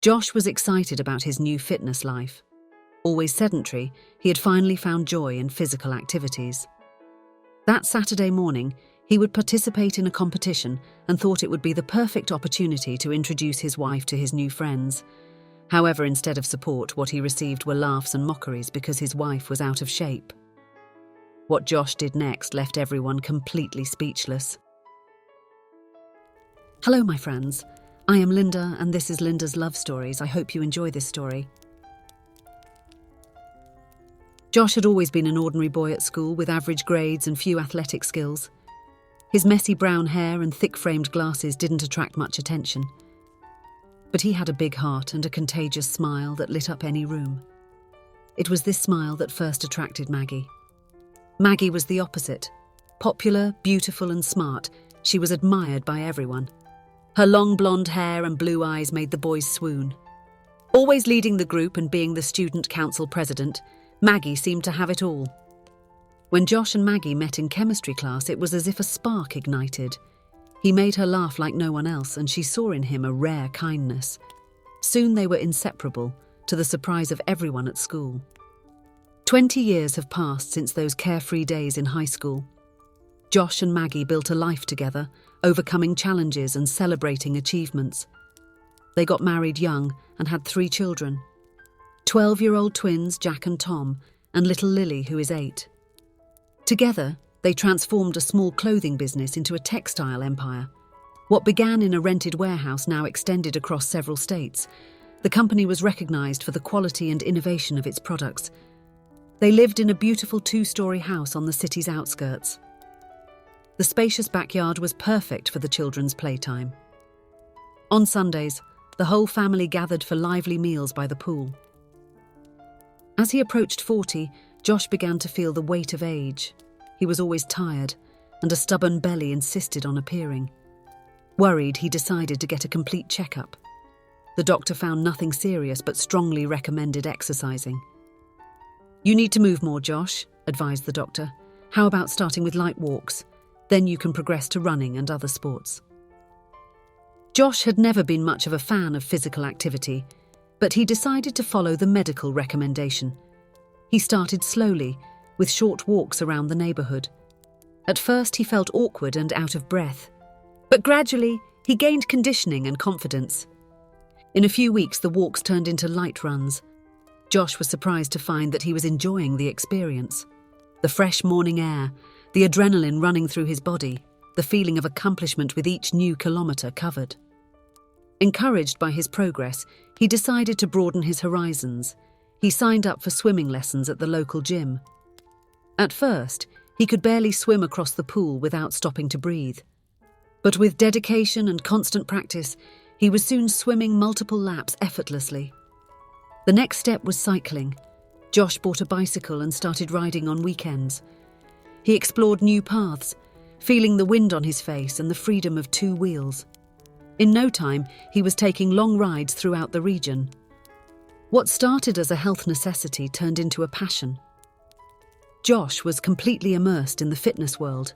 Josh was excited about his new fitness life. Always sedentary, he had finally found joy in physical activities. That Saturday morning, he would participate in a competition and thought it would be the perfect opportunity to introduce his wife to his new friends. However, instead of support, what he received were laughs and mockeries because his wife was out of shape. What Josh did next left everyone completely speechless. Hello, my friends. I am Linda, and this is Linda's Love Stories. I hope you enjoy this story. Josh had always been an ordinary boy at school with average grades and few athletic skills. His messy brown hair and thick-framed glasses didn't attract much attention. But he had a big heart and a contagious smile that lit up any room. It was this smile that first attracted Maggie. Maggie was the opposite. Popular, beautiful and smart, she was admired by everyone. Her long blonde hair and blue eyes made the boys swoon. Always leading the group and being the student council president, Maggie seemed to have it all. When Josh and Maggie met in chemistry class, it was as if a spark ignited. He made her laugh like no one else, and she saw in him a rare kindness. Soon they were inseparable, to the surprise of everyone at school. 20 years have passed since those carefree days in high school. Josh and Maggie built a life together, overcoming challenges and celebrating achievements. They got married young and had 3 children. 12-year-old twins Jack and Tom, and little Lily, who is 8. Together, they transformed a small clothing business into a textile empire. What began in a rented warehouse now extended across several states. The company was recognized for the quality and innovation of its products. They lived in a beautiful 2-story house on the city's outskirts. The spacious backyard was perfect for the children's playtime. On Sundays, the whole family gathered for lively meals by the pool. As he approached 40, Josh began to feel the weight of age. He was always tired, and a stubborn belly insisted on appearing. Worried, he decided to get a complete checkup. The doctor found nothing serious but strongly recommended exercising. "You need to move more, Josh," advised the doctor. "How about starting with light walks? Then you can progress to running and other sports." Josh had never been much of a fan of physical activity, but he decided to follow the medical recommendation. He started slowly, with short walks around the neighborhood. At first, he felt awkward and out of breath, but gradually, he gained conditioning and confidence. In a few weeks, the walks turned into light runs. Josh was surprised to find that he was enjoying the experience. The fresh morning air, the adrenaline running through his body, the feeling of accomplishment with each new kilometre covered. Encouraged by his progress, he decided to broaden his horizons. He signed up for swimming lessons at the local gym. At first, he could barely swim across the pool without stopping to breathe. But with dedication and constant practice, he was soon swimming multiple laps effortlessly. The next step was cycling. Josh bought a bicycle and started riding on weekends. He explored new paths, feeling the wind on his face and the freedom of 2 wheels. In no time, he was taking long rides throughout the region. What started as a health necessity turned into a passion. Josh was completely immersed in the fitness world.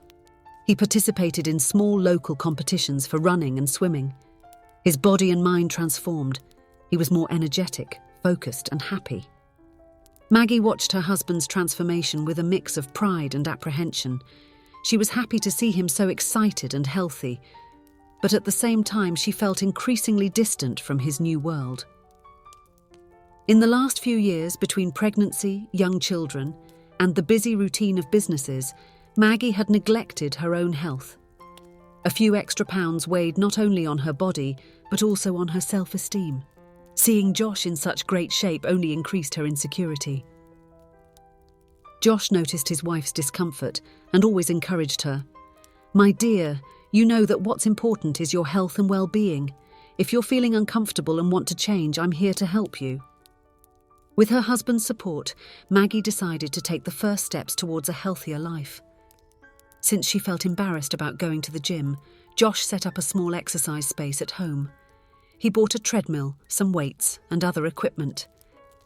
He participated in small local competitions for running and swimming. His body and mind transformed. He was more energetic, focused, and happy. Maggie watched her husband's transformation with a mix of pride and apprehension. She was happy to see him so excited and healthy, but at the same time she felt increasingly distant from his new world. In the last few years, between pregnancy, young children, and the busy routine of businesses, Maggie had neglected her own health. A few extra pounds weighed not only on her body, but also on her self-esteem. Seeing Josh in such great shape only increased her insecurity. Josh noticed his wife's discomfort and always encouraged her. "My dear, you know that what's important is your health and well-being. If you're feeling uncomfortable and want to change, I'm here to help you." With her husband's support, Maggie decided to take the first steps towards a healthier life. Since she felt embarrassed about going to the gym, Josh set up a small exercise space at home. He bought a treadmill, some weights, and other equipment.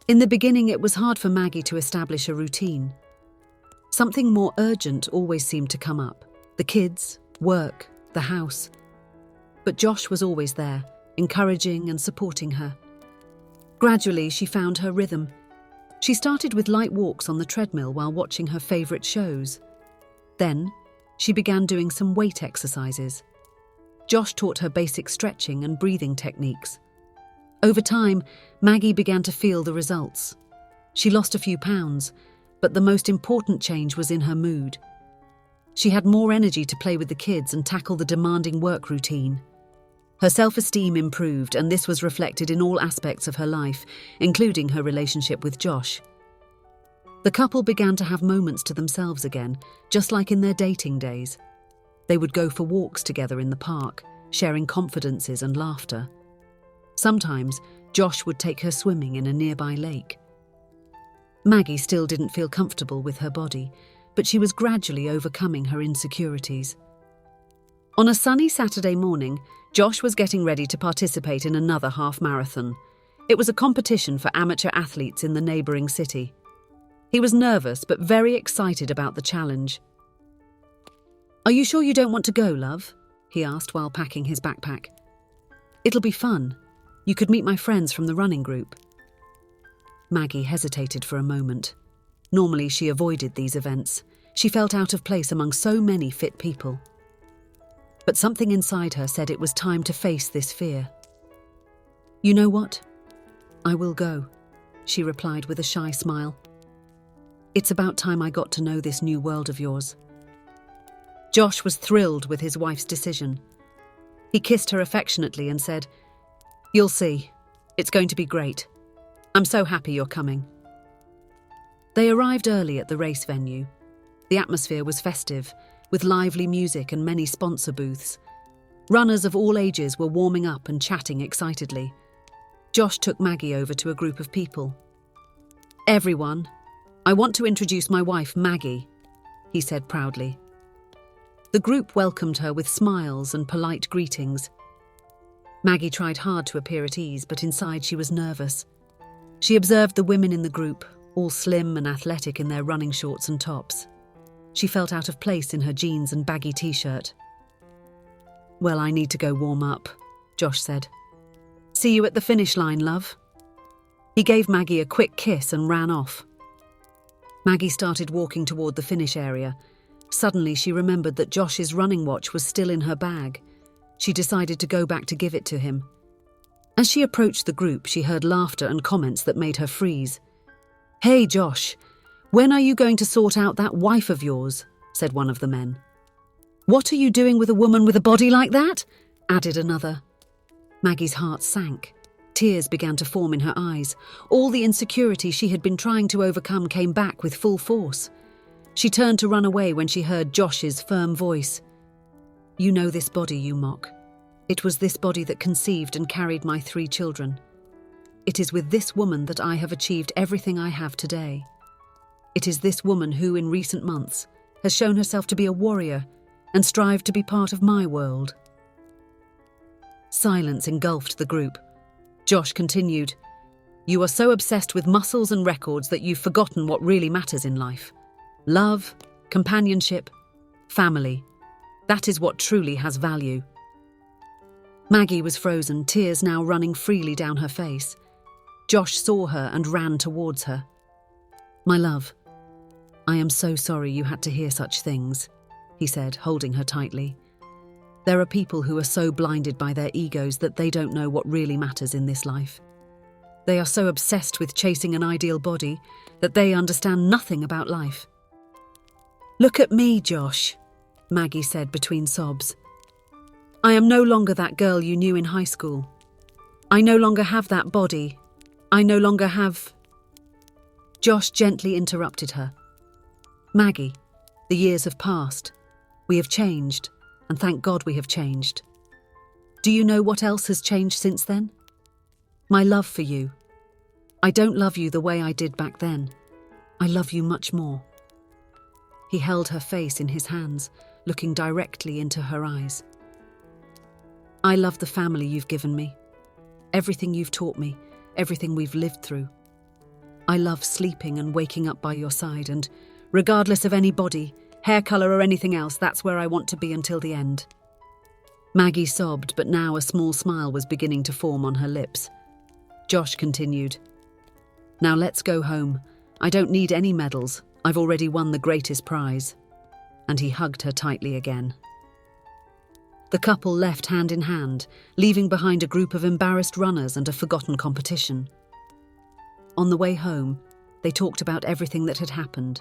In the beginning, it was hard for Maggie to establish a routine. Something more urgent always seemed to come up: the kids, work, the house. But Josh was always there, encouraging and supporting her. Gradually, she found her rhythm. She started with light walks on the treadmill while watching her favourite shows. Then, she began doing some weight exercises. Josh taught her basic stretching and breathing techniques. Over time, Maggie began to feel the results. She lost a few pounds, but the most important change was in her mood. She had more energy to play with the kids and tackle the demanding work routine. Her self-esteem improved, and this was reflected in all aspects of her life, including her relationship with Josh. The couple began to have moments to themselves again, just like in their dating days. They would go for walks together in the park, sharing confidences and laughter. Sometimes, Josh would take her swimming in a nearby lake. Maggie still didn't feel comfortable with her body, but she was gradually overcoming her insecurities. On a sunny Saturday morning, Josh was getting ready to participate in another half marathon. It was a competition for amateur athletes in the neighbouring city. He was nervous but very excited about the challenge. "Are you sure you don't want to go, love?" he asked while packing his backpack. "It'll be fun. You could meet my friends from the running group." Maggie hesitated for a moment. Normally she avoided these events. She felt out of place among so many fit people. But something inside her said it was time to face this fear. "You know what? I will go," she replied with a shy smile. "It's about time I got to know this new world of yours." Josh was thrilled with his wife's decision. He kissed her affectionately and said, "You'll see. It's going to be great. I'm so happy you're coming." They arrived early at the race venue. The atmosphere was festive, with lively music and many sponsor booths. Runners of all ages were warming up and chatting excitedly. Josh took Maggie over to a group of people. "Everyone, I want to introduce my wife, Maggie," he said proudly. The group welcomed her with smiles and polite greetings. Maggie tried hard to appear at ease, but inside she was nervous. She observed the women in the group, all slim and athletic in their running shorts and tops. She felt out of place in her jeans and baggy t-shirt. "Well, I need to go warm up," Josh said. "See you at the finish line, love." He gave Maggie a quick kiss and ran off. Maggie started walking toward the finish area. Suddenly, she remembered that Josh's running watch was still in her bag. She decided to go back to give it to him. As she approached the group, she heard laughter and comments that made her freeze. "Hey, Josh, when are you going to sort out that wife of yours?" said one of the men. "What are you doing with a woman with a body like that?" added another. Maggie's heart sank. Tears began to form in her eyes. All the insecurity she had been trying to overcome came back with full force. She turned to run away when she heard Josh's firm voice. "You know this body you mock. It was this body that conceived and carried my 3 children. It is with this woman that I have achieved everything I have today. It is this woman who, in recent months, has shown herself to be a warrior and strived to be part of my world." Silence engulfed the group. Josh continued, "You are so obsessed with muscles and records that you've forgotten what really matters in life. Love, companionship, family. That is what truly has value." Maggie was frozen, tears now running freely down her face. Josh saw her and ran towards her. "My love, I am so sorry you had to hear such things," he said, holding her tightly. "There are people who are so blinded by their egos that they don't know what really matters in this life. They are so obsessed with chasing an ideal body that they understand nothing about life." "Look at me, Josh," Maggie said between sobs. "I am no longer that girl you knew in high school. I no longer have that body. I no longer have—" Josh gently interrupted her. "Maggie, the years have passed. We have changed, and thank God we have changed. Do you know what else has changed since then? My love for you. I don't love you the way I did back then. I love you much more." He held her face in his hands, looking directly into her eyes. "I love the family you've given me, everything you've taught me, everything we've lived through. I love sleeping and waking up by your side, and regardless of any body, hair colour or anything else, that's where I want to be until the end." Maggie sobbed, but now a small smile was beginning to form on her lips. Josh continued. Now let's go home. I don't need any medals. I've already won the greatest prize. And he hugged her tightly again. The couple left hand in hand, leaving behind a group of embarrassed runners and a forgotten competition. On the way home, they talked about everything that had happened.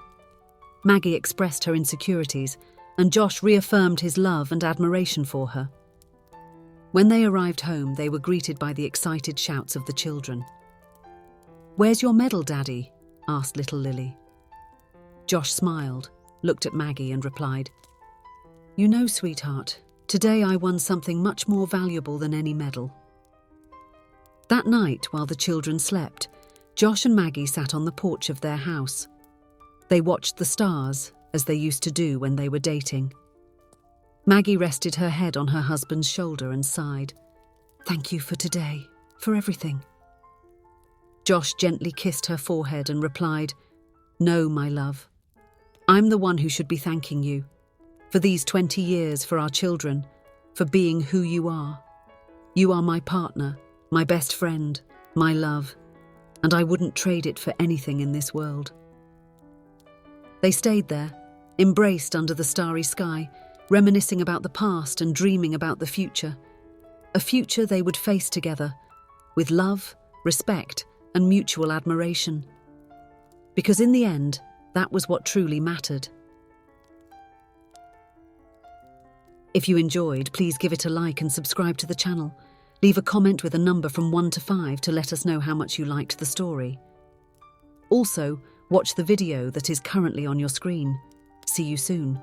Maggie expressed her insecurities, and Josh reaffirmed his love and admiration for her. When they arrived home, they were greeted by the excited shouts of the children. "Where's your medal, Daddy?" asked little Lily. Josh smiled, looked at Maggie and replied, "You know, sweetheart, today I won something much more valuable than any medal." That night, while the children slept, Josh and Maggie sat on the porch of their house. They watched the stars, as they used to do when they were dating. Maggie rested her head on her husband's shoulder and sighed. "Thank you for today, for everything." Josh gently kissed her forehead and replied, "No, my love. I'm the one who should be thanking you. For these 20 years, for our children, for being who you are. You are my partner, my best friend, my love, and I wouldn't trade it for anything in this world." They stayed there, embraced under the starry sky, reminiscing about the past and dreaming about the future. A future they would face together, with love, respect, and mutual admiration. Because in the end, that was what truly mattered. If you enjoyed, please give it a like and subscribe to the channel. Leave a comment with a number from 1 to 5 to let us know how much you liked the story. Also, watch the video that is currently on your screen. See you soon.